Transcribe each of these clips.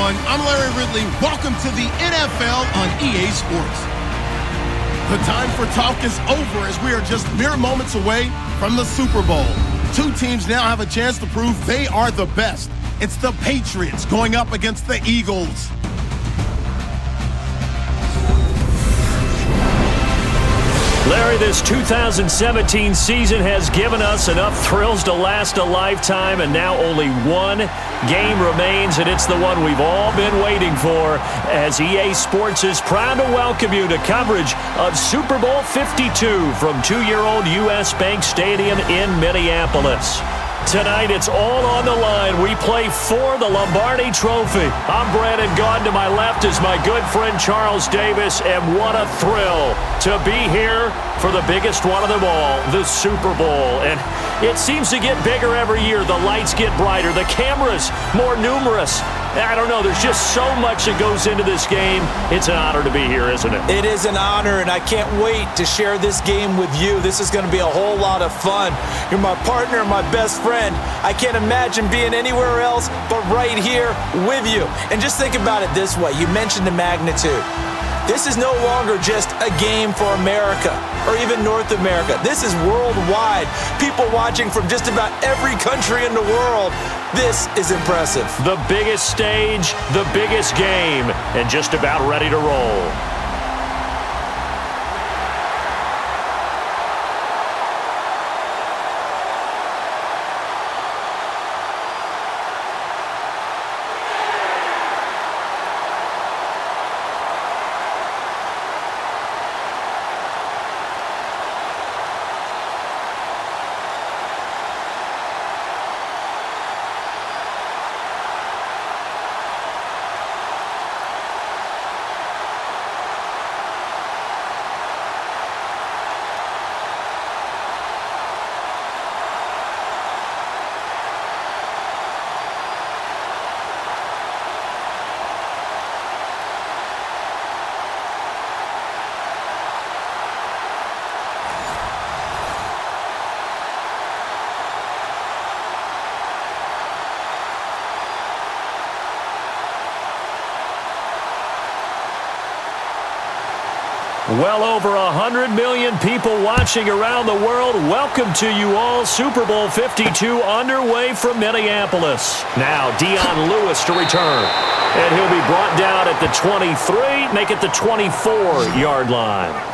everyone. I'm Larry Ridley. Welcome to the NFL on EA Sports. The time for talk is over as we are just mere moments away from the Super Bowl. Two teams now have a chance to prove they are the best. It's the Patriots going up against the Eagles. Larry, this 2017 season has given us enough thrills to last a lifetime, and now only one game remains, and it's the one we've all been waiting for, as EA Sports is proud to welcome you to coverage of Super Bowl 52 from 2-year-old U.S. Bank Stadium in Minneapolis. Tonight, it's all on the line. We play for the Lombardi Trophy. I'm Brandon Gaudin. To my left is my good friend Charles Davis, and what a thrill to be here for the biggest one of them all, the Super Bowl. And it seems to get bigger every year. The lights get brighter. The cameras more numerous. I don't know. There's just so much that goes into this game. It's an honor to be here, isn't it? It is an honor, and I can't wait to share this game with you. This is going to be a whole lot of fun. You're my partner, my best friend. I can't imagine being anywhere else but right here with you. And just think about it this way. You mentioned the magnitude. This is no longer just a game for America or even North America. This is worldwide. People watching from just about every country in the world. This is impressive. The biggest stage, the biggest game, and just about ready to roll. Well over 100 million people watching around the world. Welcome to you all. Super Bowl 52 underway from Minneapolis. Now Dion Lewis to return. And he'll be brought down at the 23, make it the 24-yard line.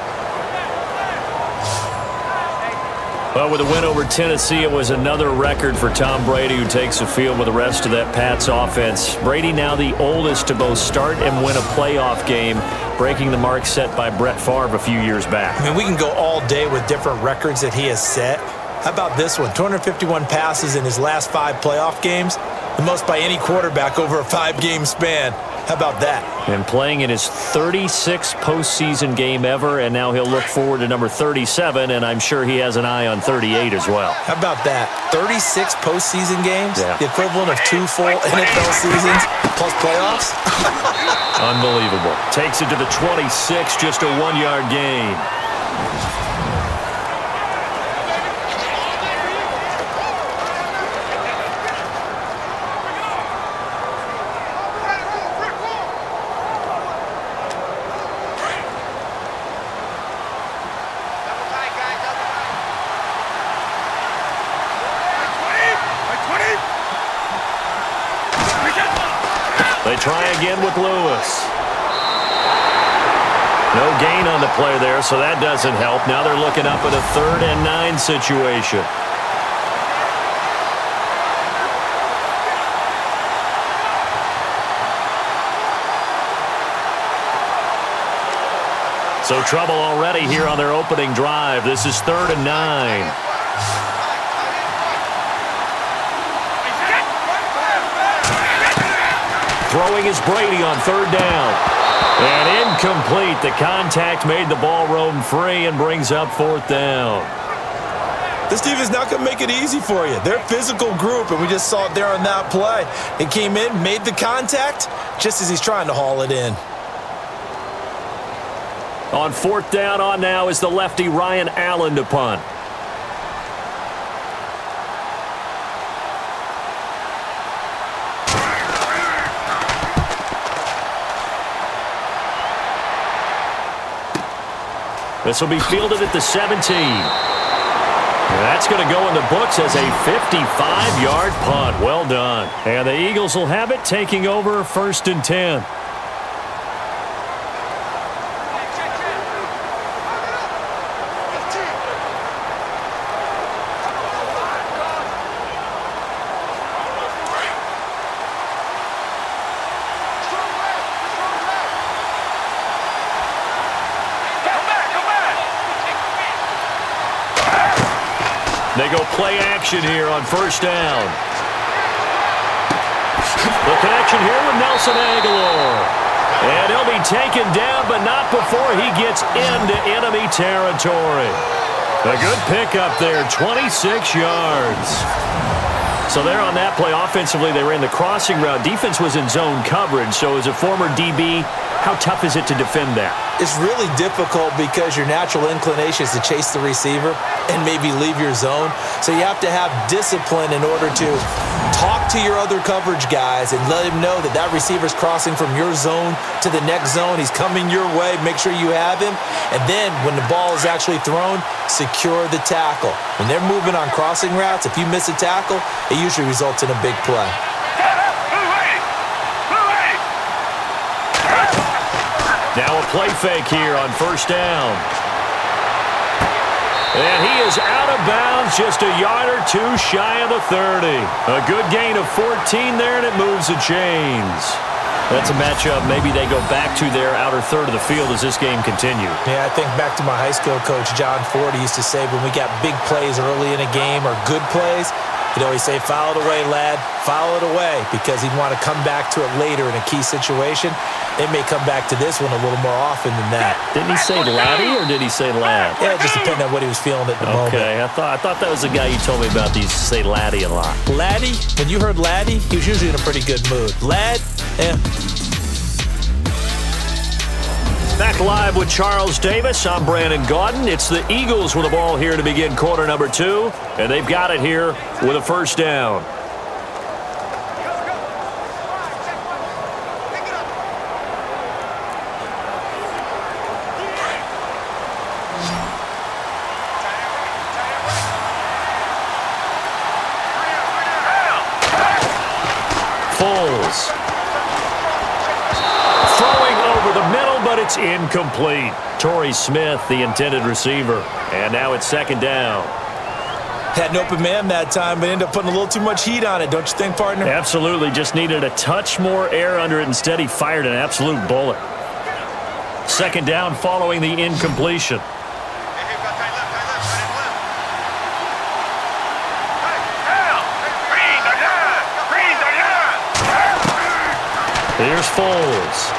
Well, with a win over Tennessee, it was another record for Tom Brady, who takes the field with the rest of that Pats offense. Brady now the oldest to both start and win a playoff game, breaking the mark set by Brett Favre a few years back. I mean, we can go all day with different records that he has set. How about this one? 251 passes in his last 5 playoff games, the most by any quarterback over a 5-game span. How about that? And playing in his 36th postseason game ever, and now he'll look forward to number 37, and I'm sure he has an eye on 38 as well. How about that? 36 postseason games? Yeah. The equivalent of 2 full NFL seasons plus playoffs? Unbelievable. Takes it to the 26, just a 1-yard gain. They try again with Lewis. No gain on the play there, so that doesn't help. Now they're looking up at a 3rd and 9 situation. So trouble already here on their opening drive. This is 3rd and 9. Throwing is Brady on 3rd down. And incomplete. The contact made the ball roam free and brings up 4th down. This team is not going to make it easy for you. They're a physical group, and we just saw it there on that play. It came in, made the contact, just as he's trying to haul it in. On 4th down, on now is the lefty Ryan Allen to punt. This will be fielded at the 17. That's going to go in the books as a 55-yard punt. Well done. And the Eagles will have it, taking over 1st and 10. They go play action here on 1st down. The connection here with Nelson Aguilar. And he'll be taken down, but not before he gets into enemy territory. A good pickup there, 26 yards. So there on that play, offensively, they ran the crossing route. Defense was in zone coverage, so as a former DB, how tough is it to defend that? It's really difficult because your natural inclination is to chase the receiver and maybe leave your zone. So you have to have discipline in order to talk to your other coverage guys and let him know that that receiver's crossing from your zone to the next zone. He's coming your way. Make sure you have him. And then when the ball is actually thrown, secure the tackle. When they're moving on crossing routes, if you miss a tackle, it usually results in a big play. Now a play fake here on 1st down. And he is out of bounds, just a yard or two shy of the 30. A good gain of 14 there, and it moves the chains. That's a matchup. Maybe they go back to their outer third of the field as this game continues. Yeah, I think back to my high school coach, John Ford. He used to say when we got big plays early in a game or good plays, he'd always say, foul it away, lad, foul it away, because he'd want to come back to it later in a key situation. It may come back to this one a little more often than that. Didn't he say laddie or did he say lad? Yeah, it just depended on what he was feeling at the moment. Okay, I thought that was the guy you told me about. He used to say laddie a lot. Laddie, when you heard laddie, he was usually in a pretty good mood. Lad, yeah. Back live with Charles Davis. I'm Brandon Gaudin. It's the Eagles with the ball here to begin quarter number 2. And they've got it here with a 1st down. Foles. Throwing over the middle, but it's incomplete. Torrey Smith, the intended receiver. And now it's 2nd down. Had an open man that time, but ended up putting a little too much heat on it, don't you think, partner? Absolutely. Just needed a touch more air under it. Instead, he fired an absolute bullet. 2nd down following the incompletion. Here's Foles.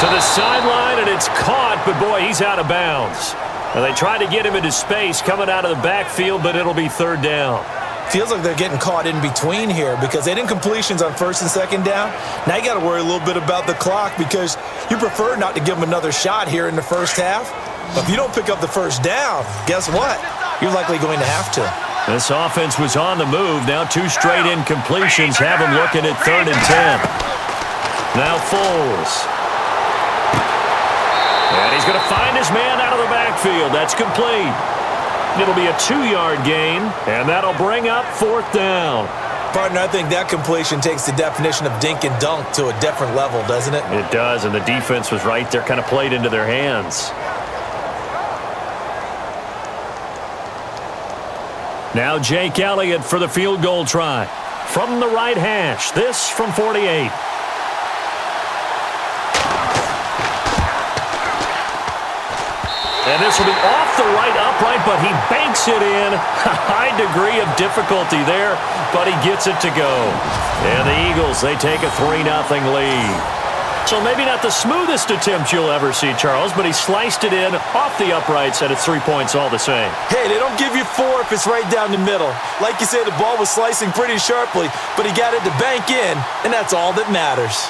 To the sideline, and it's caught, but boy, he's out of bounds. And they tried to get him into space coming out of the backfield, but it'll be 3rd down. Feels like they're getting caught in between here because they didn't completions on 1st and 2nd down. Now you got to worry a little bit about the clock because you prefer not to give them another shot here in the 1st half. But if you don't pick up the 1st down, guess what? You're likely going to have to. This offense was on the move. Now 2 straight incompletions have him looking at 3rd and 10. Now Foles. And he's going to find his man out of the backfield. That's complete. It'll be a 2-yard gain, and that'll bring up 4th down. Partner, I think that completion takes the definition of dink and dunk to a different level, doesn't it? It does, and the defense was right there, kind of played into their hands. Now Jake Elliott for the field goal try. From the right hash, this from 48. And this will be off the right upright, but he banks it in. A high degree of difficulty there, but he gets it to go. And the Eagles, they take a 3-0 lead. So maybe not the smoothest attempt you'll ever see, Charles, but he sliced it in off the uprights, and it's 3 points all the same. Hey, they don't give you 4 if it's right down the middle. Like you said, the ball was slicing pretty sharply, but he got it to bank in, and that's all that matters.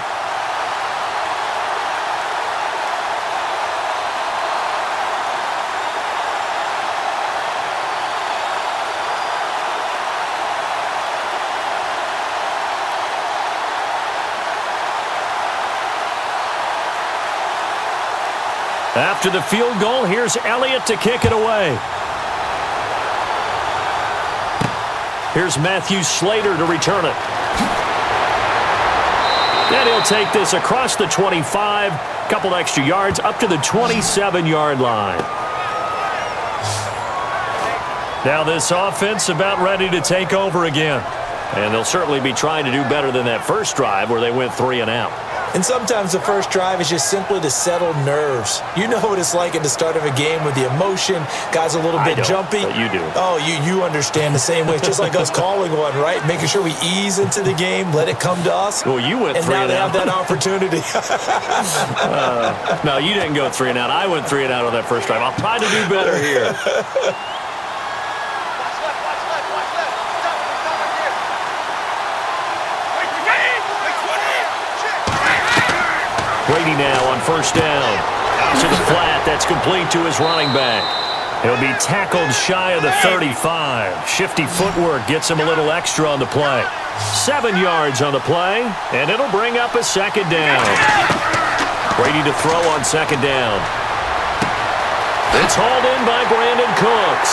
After the field goal, here's Elliott to kick it away. Here's Matthew Slater to return it. And he'll take this across the 25, couple extra yards, up to the 27-yard line. Now this offense about ready to take over again. And they'll certainly be trying to do better than that first drive where they went 3 and out. And sometimes the first drive is just simply to settle nerves. You know what it's like at the start of a game with the emotion. Guys a little bit jumpy. But you do. Oh, you understand the same way. It's just like us calling one, right? Making sure we ease into the game, let it come to us. Well, you went 3 and out. And now they have that opportunity. No, you didn't go 3 and out. I went 3 and out on that first drive. I'll try to do better here. Brady now on first down. Out to the flat. That's complete to his running back. He'll be tackled shy of the 35. Shifty footwork gets him a little extra on the play. 7 yards on the play, and it'll bring up a second down. Brady to throw on second down. It's hauled in by Brandon Cooks.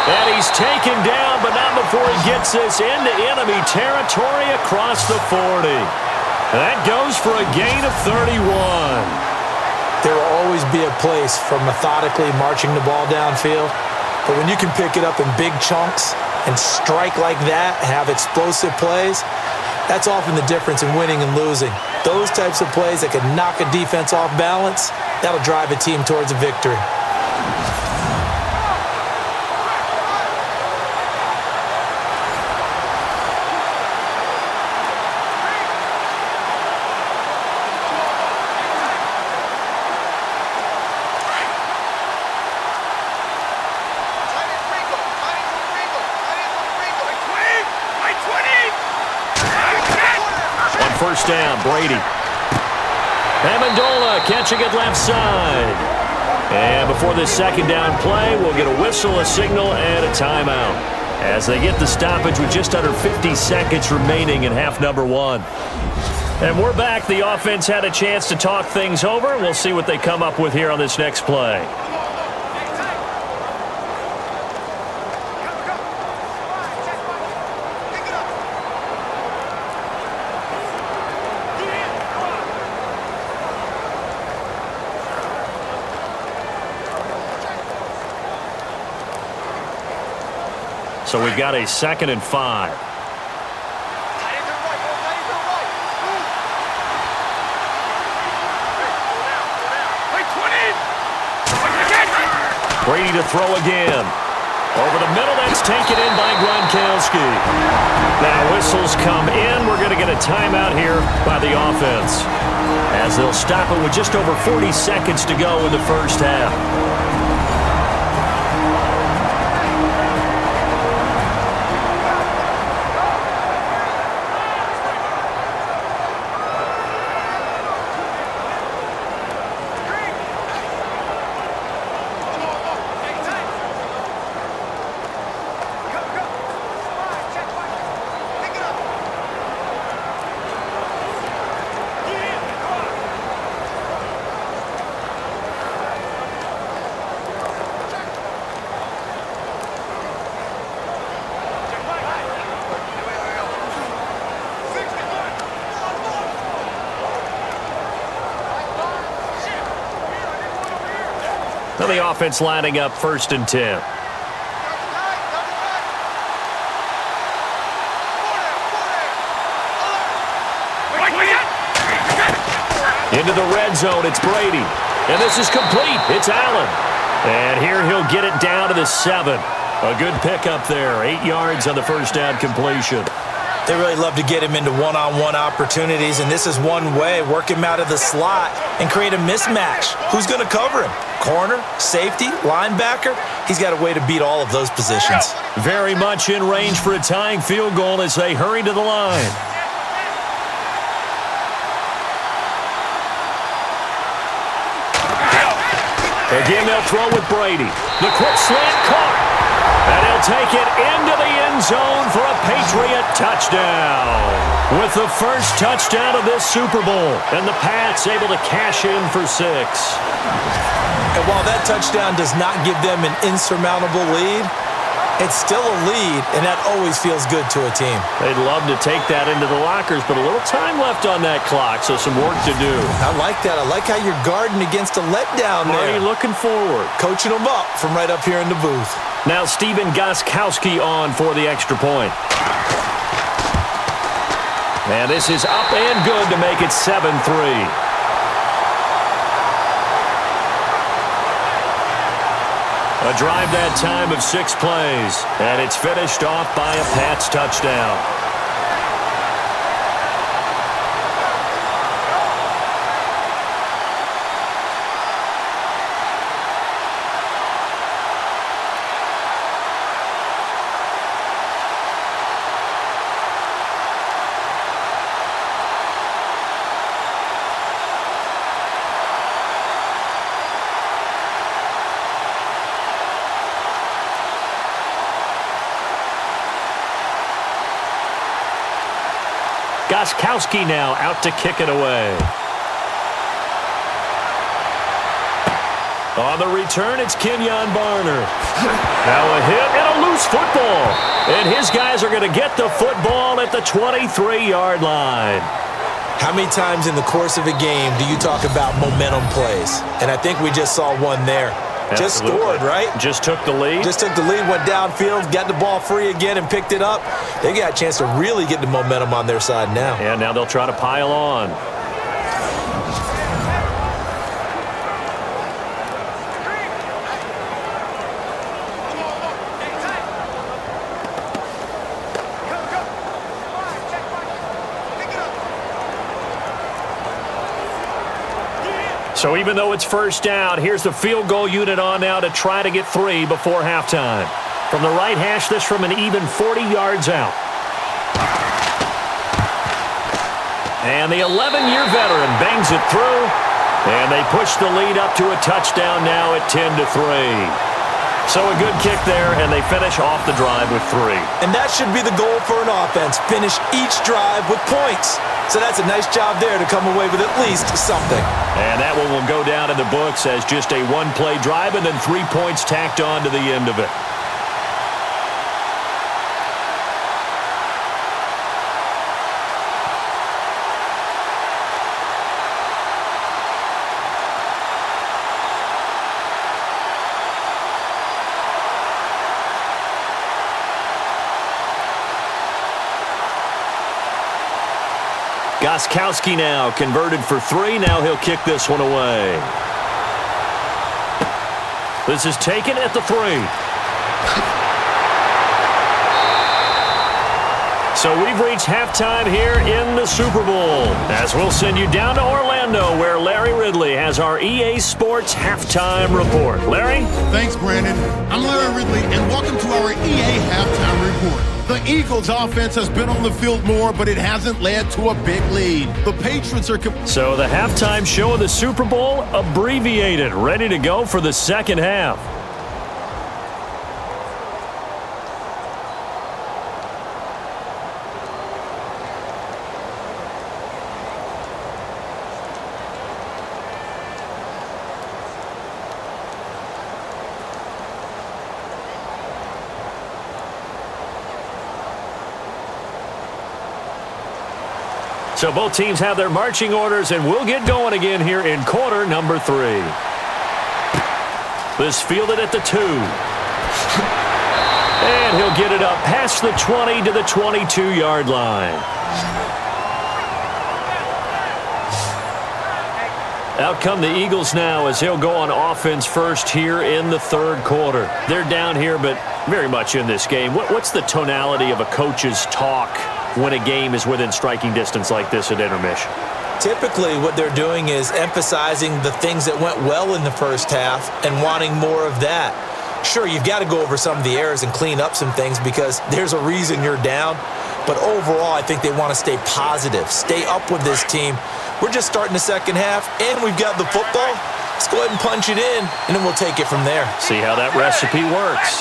And he's taken down, but not before he gets this into enemy territory across the 40. That goes for a gain of 31. There will always be a place for methodically marching the ball downfield. But when you can pick it up in big chunks and strike like that and have explosive plays, that's often the difference in winning and losing. Those types of plays that can knock a defense off balance, that'll drive a team towards a victory. First down, Brady. Amendola catching it left side. And before this second down play, we'll get a whistle, a signal, and a timeout as they get the stoppage with just under 50 seconds remaining in half number 1. And we're back. The offense had a chance to talk things over. We'll see what they come up with here on this next play. So we've got a 2nd and 5. Brady to throw again. Over the middle, that's taken in by Gronkowski. Now whistles come in. We're going to get a timeout here by the offense, as they'll stop it with just over 40 seconds to go in the first half. Now the offense lining up 1st and 10. Into the red zone, it's Brady. And this is complete. It's Allen. And here he'll get it down to the 7. A good pickup there. 8 yards on the first down completion. They really love to get him into one-on-one opportunities, and this is one way. Work him out of the slot and create a mismatch. Who's going to cover him? Corner, safety, linebacker? He's got a way to beat all of those positions. Very much in range for a tying field goal as they hurry to the line. Again, they'll throw with Brady. The quick slant caught. And he'll take it into the end zone for a Patriot touchdown. With the first touchdown of this Super Bowl. And the Pats able to cash in for 6. And while that touchdown does not give them an insurmountable lead, it's still a lead, and that always feels good to a team. They'd love to take that into the lockers, but a little time left on that clock, so some work to do. I like that. I like how you're guarding against a letdown there. Marty looking forward. Coaching them up from right up here in the booth. Now Stephen Gostkowski on for the extra point. And this is up and good to make it 7-3. A drive that time of 6 plays, and it's finished off by a Pats touchdown. Gostkowski now out to kick it away. On the return, it's Kenyon Barner. Now a hit and a loose football. And his guys are going to get the football at the 23-yard line. How many times in the course of a game do you talk about momentum plays? And I think we just saw one there. Just scored, right? Just took the lead. Just took the lead, went downfield, got the ball free again, and picked it up. They got a chance to really get the momentum on their side now. And now they'll try to pile on. So even though it's first down, here's the field goal unit on now to try to get 3 before halftime. From the right hash, this from an even 40 yards out. And the 11-year veteran bangs it through, and they push the lead up to a touchdown now at 10-3. So a good kick there, and they finish off the drive with 3. And that should be the goal for an offense, finish each drive with points. So that's a nice job there to come away with at least something. And that one will go down in the books as just a one-play drive and then 3 points tacked on to the end of it. Gostkowski now converted for 3. Now he'll kick this one away. This is taken at the 3. So we've reached halftime here in the Super Bowl. As we'll send you down to Orlando, where Larry Ridley has our EA Sports Halftime Report. Larry? Thanks, Brandon. I'm Larry Ridley, and welcome to our EA Halftime Report. The Eagles' offense has been on the field more, but it hasn't led to a big lead. The Patriots are... So the halftime show of the Super Bowl, abbreviated, ready to go for the second half. So both teams have their marching orders, and we'll get going again here in quarter number 3. This fielded at the 2. And he'll get it up past the 20 to the 22-yard line. Out come the Eagles now as he'll go on offense first here in the third quarter. They're down here, but very much in this game. What's the tonality of a coach's talk when a game is within striking distance like this at intermission? Typically, what they're doing is emphasizing the things that went well in the first half and wanting more of that. Sure, you've got to go over some of the errors and clean up some things because there's a reason you're down. But overall, I think they want to stay positive, stay up with this team. We're just starting the second half, and we've got the football. Let's go ahead and punch it in, and then we'll take it from there. See how that recipe works.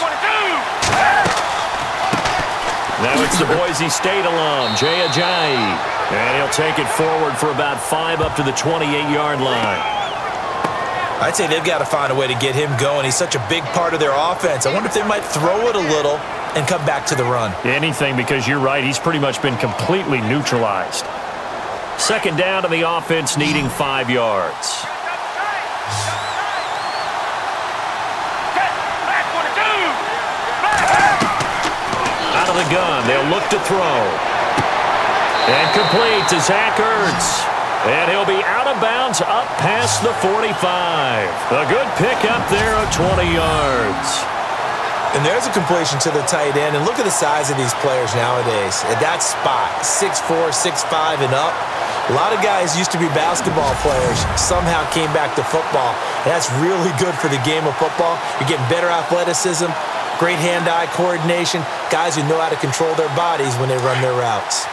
Now it's the Boise State alum, G.O.A.T. And he'll take it forward for about 5 up to the 28-yard line. I'd say they've got to find a way to get him going. He's such a big part of their offense. I wonder if they might throw it a little and come back to the run. Anything, because you're right. He's pretty much been completely neutralized. Second down to the offense, needing 5 yards. Out of the gun, they'll look to throw. And complete to Zach Ertz. And he'll be out of bounds up past the 45. A good pickup there of 20 yards. And there's a completion to the tight end. And look at the size of these players nowadays. At that spot, 6'4", 6'5", and up. A lot of guys used to be basketball players, somehow came back to football. And that's really good for the game of football. You're getting better athleticism, great hand-eye coordination, guys who know how to control their bodies when they run their routes.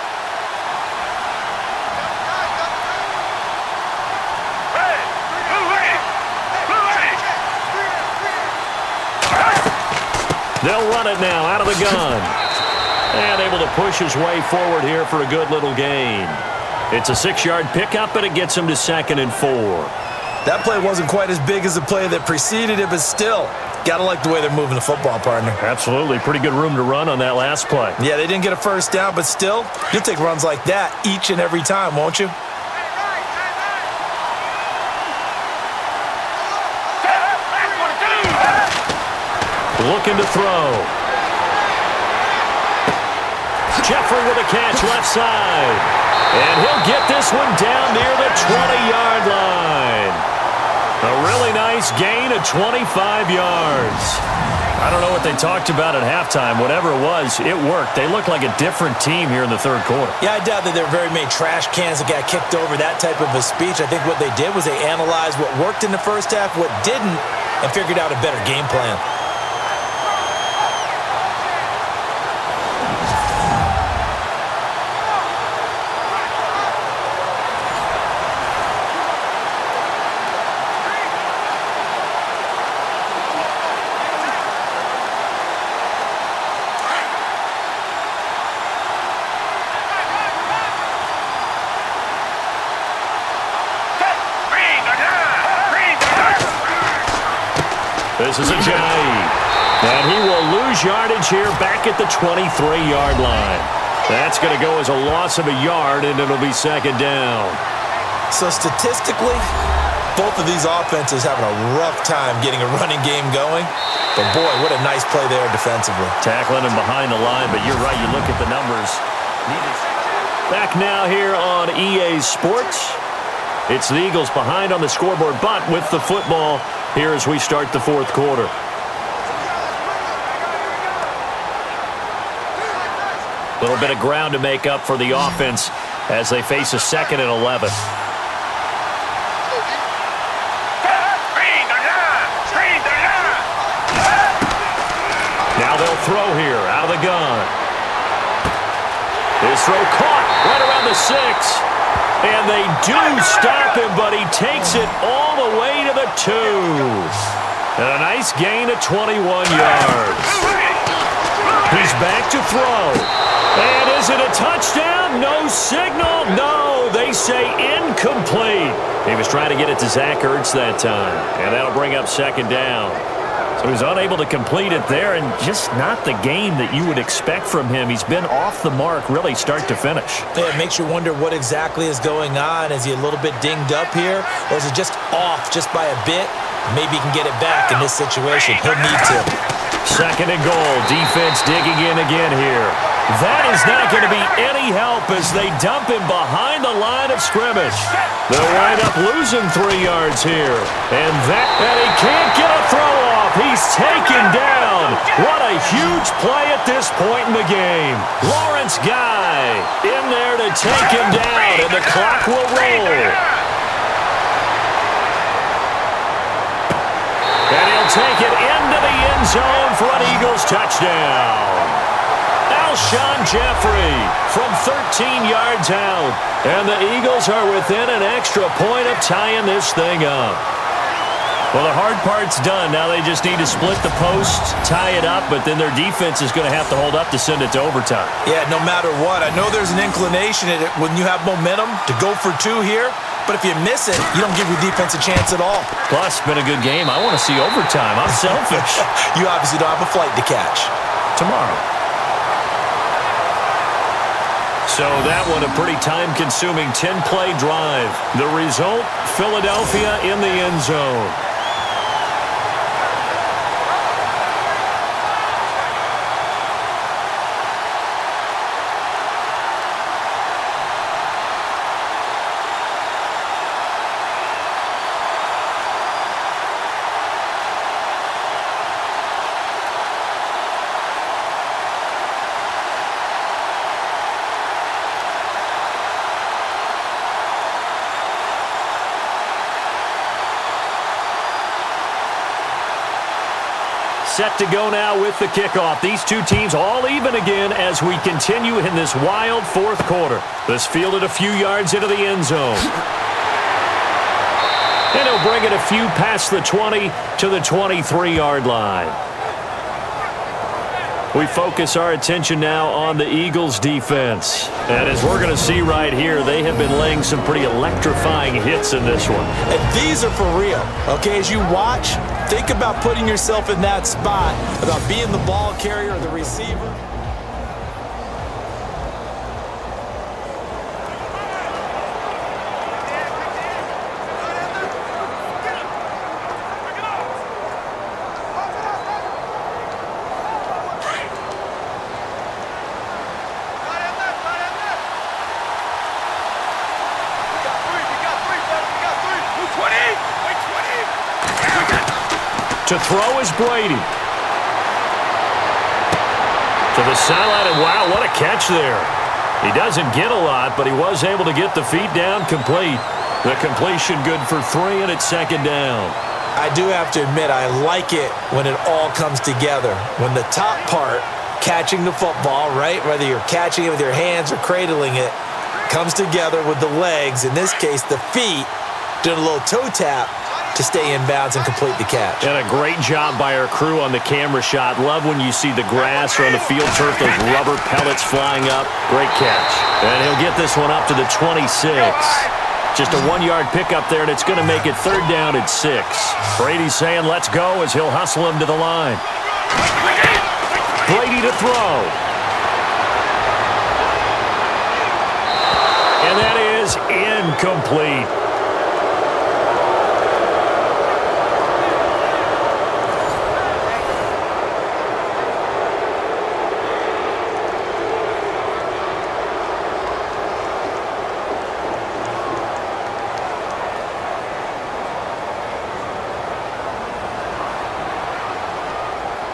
They'll run it now out of the gun. And able to push his way forward here for a good little gain. It's a 6-yard pickup, but it gets him to 2nd and 4. That play wasn't quite as big as the play that preceded it, but still, got to like the way they're moving the football, partner. Absolutely. Pretty good room to run on that last play. Yeah, they didn't get a first down, but still, you'll take runs like that each and every time, won't you? Looking to throw. Jeffrey with a catch left side. And he'll get this one down near the 20-yard line. A really nice gain of 25 yards. I don't know what they talked about at halftime. Whatever it was, it worked. They looked like a different team here in the third quarter. Yeah, I doubt that there were very many trash cans that got kicked over, that type of a speech. I think what they did was they analyzed what worked in the first half, what didn't, and figured out a better game plan. This is a G.O.A.T. And he will lose yardage here back at the 23-yard line. That's going to go as a loss of a yard, and it'll be 2nd down. So statistically, both of these offenses having a rough time getting a running game going. But boy, what a nice play there defensively. Tackling him behind the line, but you're right, you look at the numbers. Back now here on EA Sports. It's the Eagles behind on the scoreboard, but with the football here as we start the fourth quarter. A little bit of ground to make up for the offense as they face a 2nd and 11. Now they'll throw here out of the gun. His throw caught right around the 6. And they do stop him, but he takes it all the way to the 2. And a nice gain of 21 yards. He's back to throw. And is it a touchdown? No signal. No, they say incomplete. He was trying to get it to Zach Ertz that time. And that'll bring up 2nd down. So he's unable to complete it there, and just not the game that you would expect from him. He's been off the mark really start to finish. Yeah, it makes you wonder what exactly is going on. Is he a little bit dinged up here, or is it just off just by a bit? Maybe he can get it back in this situation. He'll need to. 2nd and goal. Defense digging in again here. That is not going to be any help as they dump him behind the line of scrimmage. They'll wind up losing 3 yards here. And he can't get a throw off. He's taken down. What a huge play at this point in the game. Lawrence Guy in there to take him down, and the clock will roll. And he'll take it into the end zone for an Eagles touchdown. Alshon Jeffrey from 13 yards out. And the Eagles are within an extra point of tying this thing up. Well, the hard part's done. Now they just need to split the posts, tie it up, but then their defense is going to have to hold up to send it to overtime. Yeah, no matter what. I know there's an inclination in it when you have momentum to go for 2 here, But if you miss it, you don't give your defense a chance at all. Plus, it's been a good game. I want to see overtime. I'm selfish. You obviously don't have a flight to catch. Tomorrow. So that one, a pretty time-consuming 10-play drive. The result, Philadelphia in the end zone. Set to go now with the kickoff. These two teams all even again as we continue in this wild fourth quarter. This fielded a few yards into the end zone. And he'll bring it a few past the 20 to the 23-yard line. We focus our attention now on the Eagles' defense. And as we're going to see right here, they have been laying some pretty electrifying hits in this one. And these are for real. Okay, as you watch, think about putting yourself in that spot, about being the ball carrier or the receiver. To throw is Brady. To the sideline, and wow, what a catch there. He doesn't get a lot, but he was able to get the feet down complete. The completion good for 3, and it's second down. I do have to admit, I like it when it all comes together. When the top part, catching the football, right, whether you're catching it with your hands or cradling it, comes together with the legs, in this case the feet, doing a little toe tap to stay in bounds and complete the catch. And a great job by our crew on the camera shot. Love when you see the grass or on the field turf, those rubber pellets flying up. Great catch. And he'll get this one up to the 26. Just a 1-yard pickup there, and it's going to make it third down at 6. Brady's saying let's go as he'll hustle him to the line. Brady to throw. And that is incomplete.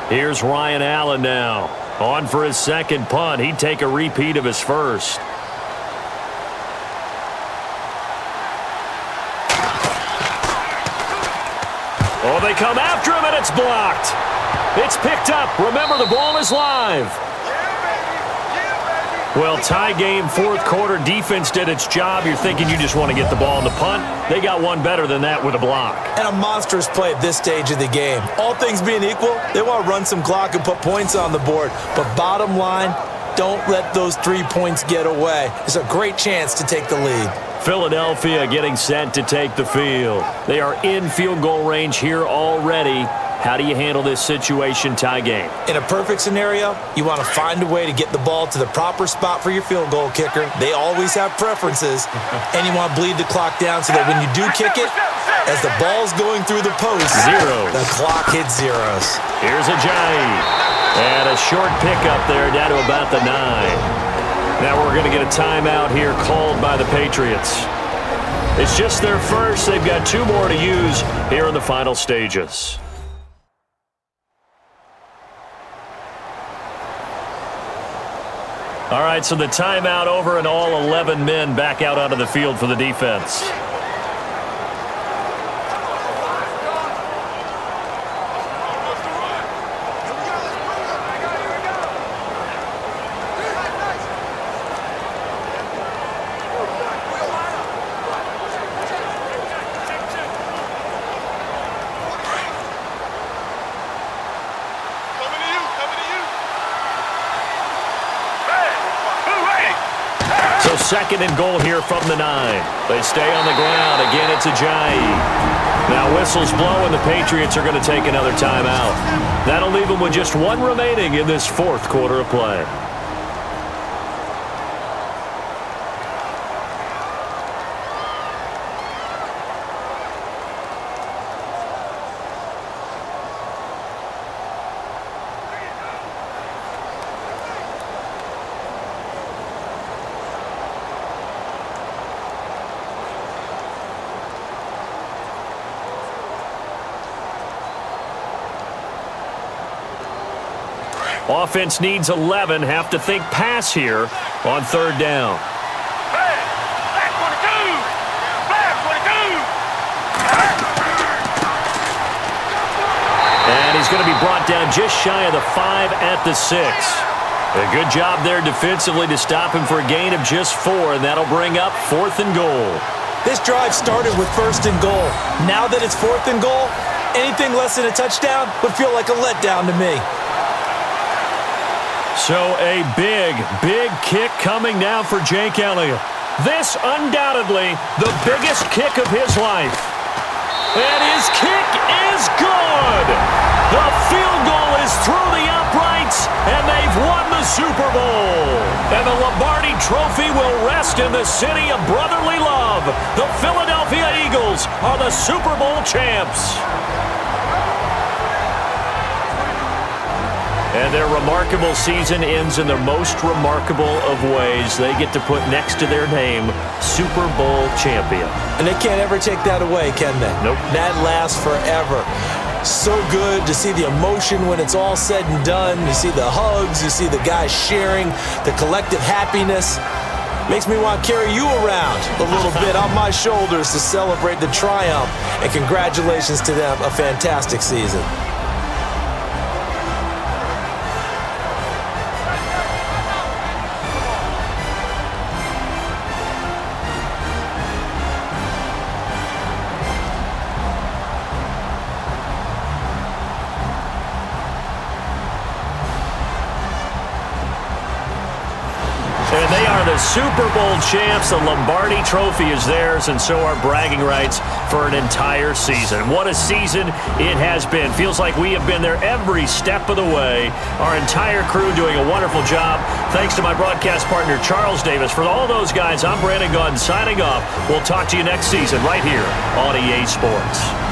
Here's Ryan Allen now. On for his second punt. He'd take a repeat of his first. Oh, they come after him, and it's blocked. It's picked up. Remember, the ball is live. Well, tie game, fourth quarter. Defense did its job. You're thinking you just want to get the ball on the punt. They got one better than that with a block. And a monstrous play at this stage of the game. All things being equal, they want to run some clock and put points on the board. But bottom line, don't let those 3 points get away. It's a great chance to take the lead. Philadelphia getting set to take the field. They are in field goal range here already. How do you handle this situation, tie game? In a perfect scenario, you want to find a way to get the ball to the proper spot for your field goal kicker. They always have preferences. And you want to bleed the clock down so that when you do kick it, as the ball's going through the post, the clock hits zeros. Here's Ajayi. And a short pickup there down to about the 9. Now we're going to get a timeout here called by the Patriots. It's just their first. They've got 2 more to use here in the final stages. All right, so the timeout over and all 11 men back out onto the field for the defense. second and goal here from the 9. They stay on the ground. Again, it's G.O.A.T. Now whistles blow, and the Patriots are going to take another timeout. That'll leave them with just one remaining in this fourth quarter of play. Offense needs 11. Have to think pass here on third down. And he's going to be brought down just shy of the 5 at the 6. A good job there defensively to stop him for a gain of just 4, and that'll bring up 4th and goal. This drive started with 1st and goal. Now that it's 4th and goal, anything less than a touchdown would feel like a letdown to me. So a big kick coming now for Jake Elliott. This undoubtedly the biggest kick of his life. And his kick is good. The field goal is through the uprights, and they've won the Super Bowl. And the Lombardi Trophy will rest in the city of brotherly love. The Philadelphia Eagles are the Super Bowl champs. And their remarkable season ends in the most remarkable of ways. They get to put next to their name, Super Bowl champion. And they can't ever take that away, can they? Nope. That lasts forever. So good to see the emotion when it's all said and done. You see the hugs, you see the guys sharing, the collective happiness. Makes me want to carry you around a little bit on my shoulders to celebrate the triumph. And congratulations to them, a fantastic season. And they are the Super Bowl champs. The Lombardi Trophy is theirs, and so are bragging rights for an entire season. What a season it has been. Feels like we have been there every step of the way. Our entire crew doing a wonderful job. Thanks to my broadcast partner, Charles Davis. For all those guys, I'm Brandon Gaudin signing off. We'll talk to you next season right here on EA Sports.